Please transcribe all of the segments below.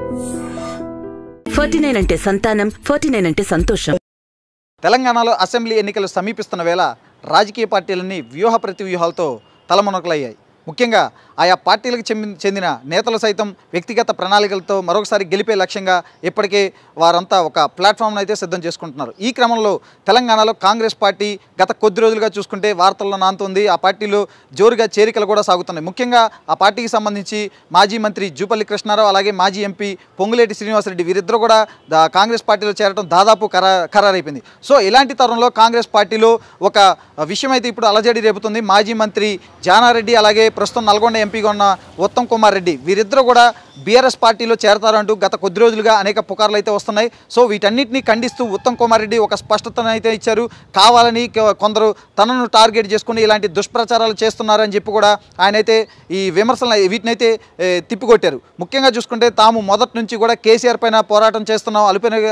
49 అంటే సంతానం, 49 అంటే సంతోషం. తెలంగాణలో అసెంబ్లీ ఎన్నికలు సమీపిస్తున్న వేళ రాజకీయ పార్టీలన్నీ వ్యూహ ప్రతివ్యూహాలతో తలమునకలయ్యాయి. ముఖ్యంగా ఆయా పార్టీలకు చెందిన నేతలు సైతం వ్యక్తిగత ప్రణాళికలతో మరొకసారి గెలిపే లక్ష్యంగా ఇప్పటికే వారంతా ఒక ప్లాట్ఫామ్ను అయితే సిద్ధం చేసుకుంటున్నారు. ఈ క్రమంలో తెలంగాణలో కాంగ్రెస్ పార్టీ గత కొద్ది రోజులుగా చూసుకుంటే వార్తల్లో నాంతుంది. ఆ పార్టీలో జోరుగా చేరికలు కూడా సాగుతున్నాయి. ముఖ్యంగా ఆ పార్టీకి సంబంధించి మాజీ మంత్రి జూపల్లి కృష్ణారావు అలాగే మాజీ ఎంపీ పొంగులేటి శ్రీనివాసరెడ్డి వీరిద్దరూ కూడా కాంగ్రెస్ పార్టీలో చేరడం దాదాపు ఖరారైపోయింది. సో ఇలాంటి తరుణంలో కాంగ్రెస్ పార్టీలో ఒక విషయం అయితే ఇప్పుడు అలజడి రేపుతుంది. మాజీ మంత్రి జానారెడ్డి అలాగే ప్రస్తుతం నల్గొండ ఎంపీగా ఉన్న ఉత్తమ్ కుమార్ రెడ్డి వీరిద్దరూ కూడా బీఆర్ఎస్ పార్టీలో చేరతారంటూ గత కొద్ది రోజులుగా అనేక పుకార్లు అయితే వస్తున్నాయి. సో వీటన్నిటిని ఖండిస్తూ ఉత్తమ్ కుమార్ రెడ్డి ఒక స్పష్టతను అయితే ఇచ్చారు. కావాలని కొందరు తనను టార్గెట్ చేసుకుని ఇలాంటి దుష్ప్రచారాలు చేస్తున్నారని చెప్పి కూడా ఆయన అయితే ఈ విమర్శలు వీటినైతే తిప్పికొట్టారు. ముఖ్యంగా చూసుకుంటే తాము మొదటి నుంచి కూడా కేసీఆర్ పైన పోరాటం చేస్తున్నాం,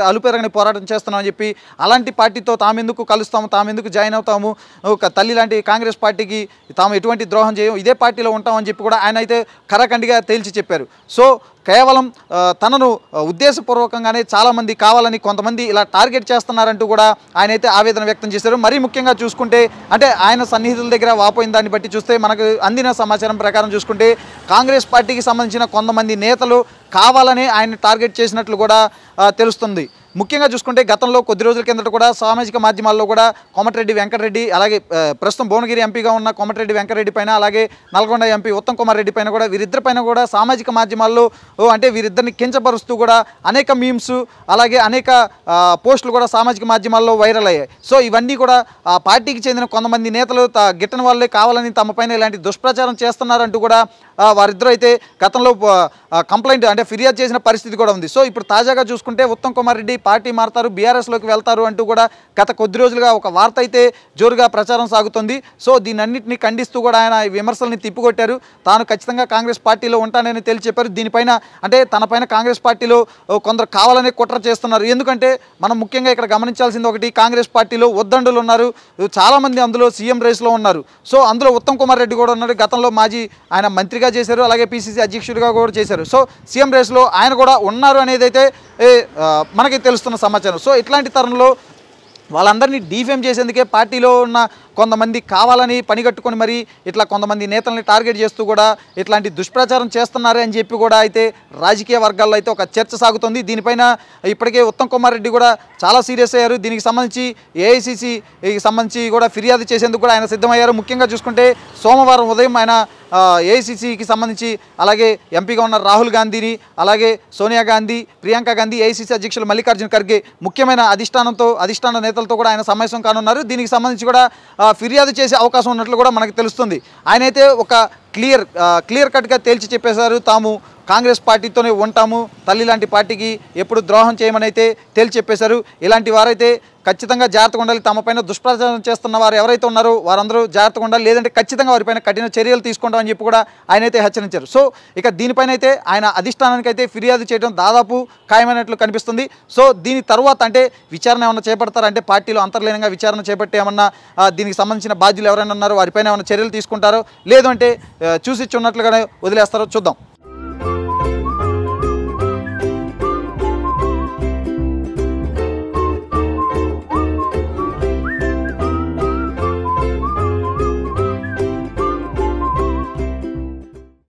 అలుపెరగని పోరాటం చేస్తున్నాం అని చెప్పి అలాంటి పార్టీతో తామెందుకు కలుస్తాము, తామెందుకు జాయిన్ అవుతాము, ఒక తల్లి లాంటి కాంగ్రెస్ పార్టీకి తాము ఎటువంటి ద్రోహం చేయం, ఇదే పార్టీలో ఉంటామని చెప్పి కూడా ఆయన అయితే ఖరాఖండిగా తేల్చి చెప్పారు. సో కేవలం తనను ఉద్దేశపూర్వకంగానే చాలామంది కావాలని కొంతమంది ఇలా టార్గెట్ చేస్తున్నారంటూ కూడా ఆయన అయితే ఆవేదన వ్యక్తం చేశారు. మరీ ముఖ్యంగా చూసుకుంటే అంటే ఆయన సన్నిహితుల దగ్గర వాపోయిన దాన్ని బట్టి చూస్తే మనకు అందిన సమాచారం ప్రకారం చూసుకుంటే కాంగ్రెస్ పార్టీకి సంబంధించిన కొంతమంది నేతలు కావాలని ఆయన టార్గెట్ చేసినట్లు కూడా తెలుస్తుంది. ముఖ్యంగా చూసుకుంటే గతంలో కొద్ది రోజుల కిందట కూడా సామాజిక మాధ్యమాల్లో కూడా కోమటిరెడ్డి వెంకటరెడ్డి అలాగే ప్రస్తుతం భువనగిరి ఎంపీగా ఉన్న కోమటిరెడ్డి వెంకటరెడ్డి పైన అలాగే నల్గొండ ఎంపీ ఉత్తమ్ కుమార్ రెడ్డి పైన కూడా వీరిద్దరి పైన కూడా సామాజిక మాధ్యమాల్లో అంటే వీరిద్దరిని కించపరుస్తూ కూడా అనేక మీమ్స్ అలాగే అనేక పోస్టులు కూడా సామాజిక మాధ్యమాల్లో వైరల్ అయ్యాయి. సో ఇవన్నీ కూడా ఆ పార్టీకి చెందిన కొంతమంది నేతలు గిట్టని వాళ్ళే కావాలని తమ పైన ఇలాంటి దుష్ప్రచారం చేస్తున్నారంటూ కూడా వారిద్దరూ అయితే గతంలో కంప్లైంట్ అంటే ఫిర్యాదు చేసిన పరిస్థితి కూడా ఉంది. సో ఇప్పుడు తాజాగా చూసుకుంటే ఉత్తమ్ కుమార్ రెడ్డి పార్టీ మారుతారు, బీఆర్ఎస్లోకి వెళ్తారు అంటూ కూడా గత కొద్ది రోజులుగా ఒక వార్త అయితే జోరుగా ప్రచారం సాగుతుంది. సో దీనన్నింటినీ ఖండిస్తూ కూడా ఆయన విమర్శల్ని తిప్పికొట్టారు. తాను ఖచ్చితంగా కాంగ్రెస్ పార్టీలో ఉంటానని తేల్చి చెప్పారు. దీనిపైన అంటే తన పైన కాంగ్రెస్ పార్టీలో కొందరు కావాలనే కుట్ర చేస్తున్నారు. ఎందుకంటే మనం ముఖ్యంగా ఇక్కడ గమనించాల్సింది ఒకటి, కాంగ్రెస్ పార్టీలో ఉద్దండులు ఉన్నారు, చాలామంది అందులో సీఎం రేస్లో ఉన్నారు. సో అందులో ఉత్తమ్ కుమార్ రెడ్డి కూడా ఉన్నారు. గతంలో మాజీ ఆయన మంత్రిగా చేశారు, అలాగే పిసిసి అధ్యక్షుడిగా కూడా చేశారు. సో సీఎం రేస్లో ఆయన కూడా ఉన్నారు అనేది అయితే మనకి తెలుస్తున్న సమాచారం. సో ఇట్లాంటి తరుణంలో వాళ్ళందరినీ డీఫేమ్ చేసేందుకే పార్టీలో ఉన్న కొంతమంది కావాలని పనిగట్టుకొని మరి ఇట్లా కొంతమంది నేతల్ని టార్గెట్ చేస్తూ కూడా ఇట్లాంటి దుష్ప్రచారం చేస్తున్నారు అని చెప్పి కూడా అయితే రాజకీయ వర్గాల్లో అయితే ఒక చర్చ సాగుతుంది. దీనిపైన ఇప్పటికే ఉత్తమ్ కుమార్ రెడ్డి కూడా చాలా సీరియస్ అయ్యారు. దీనికి సంబంధించి ఏఐసిసికి సంబంధించి కూడా ఫిర్యాదు చేసేందుకు కూడా ఆయన సిద్ధమయ్యారు. ముఖ్యంగా చూసుకుంటే సోమవారం ఉదయం ఆయన ఏఐసిసికి సంబంధించి అలాగే ఎంపీగా ఉన్న రాహుల్ గాంధీని అలాగే సోనియా గాంధీ, ప్రియాంక గాంధీ, ఏఐసిసి అధ్యక్షులు మల్లికార్జున ఖర్గే ముఖ్యమైన అధిష్టాన నేతలతో కూడా ఆయన సమావేశం కానున్నారు. దీనికి సంబంధించి కూడా ఫిర్యాదు చేసే అవకాశం ఉన్నట్లు కూడా మనకు తెలుస్తుంది. ఆయనైతే ఒక క్లియర్ కట్గా తేల్చి చెప్పేశారు, తాము కాంగ్రెస్ పార్టీతోనే ఉంటాము, తల్లి లాంటి పార్టీకి ఎప్పుడు ద్రోహం చేయమని అయితే తేల్చి చెప్పేశారు. ఇలాంటి వారైతే ఖచ్చితంగా జాగ్రత్తగా ఉండాలి. తమ పైన దుష్ప్రచారం చేస్తున్న వారు ఎవరైతే ఉన్నారో వారందరూ జాగ్రత్తగా ఉండాలి, లేదంటే ఖచ్చితంగా వారిపైన కఠిన చర్యలు తీసుకుంటామని చెప్పి కూడా ఆయన అయితే హెచ్చరించారు. సో ఇక దీనిపైన అయితే ఆయన అధిష్టానానికి అయితే ఫిర్యాదు చేయడం దాదాపు ఖాయమైనట్లు కనిపిస్తుంది. సో దీని తర్వాత అంటే విచారణ ఏమన్నా చేపడతారంటే పార్టీలో అంతర్లీనంగా విచారణ చేపట్టి ఏమన్నా దీనికి సంబంధించిన బాధ్యులు ఎవరైనా ఉన్నారో వారిపైన ఏమైనా చర్యలు తీసుకుంటారో లేదు అంటే చూసిచ్చున్నట్లుగానే వదిలేస్తారో చూద్దాం.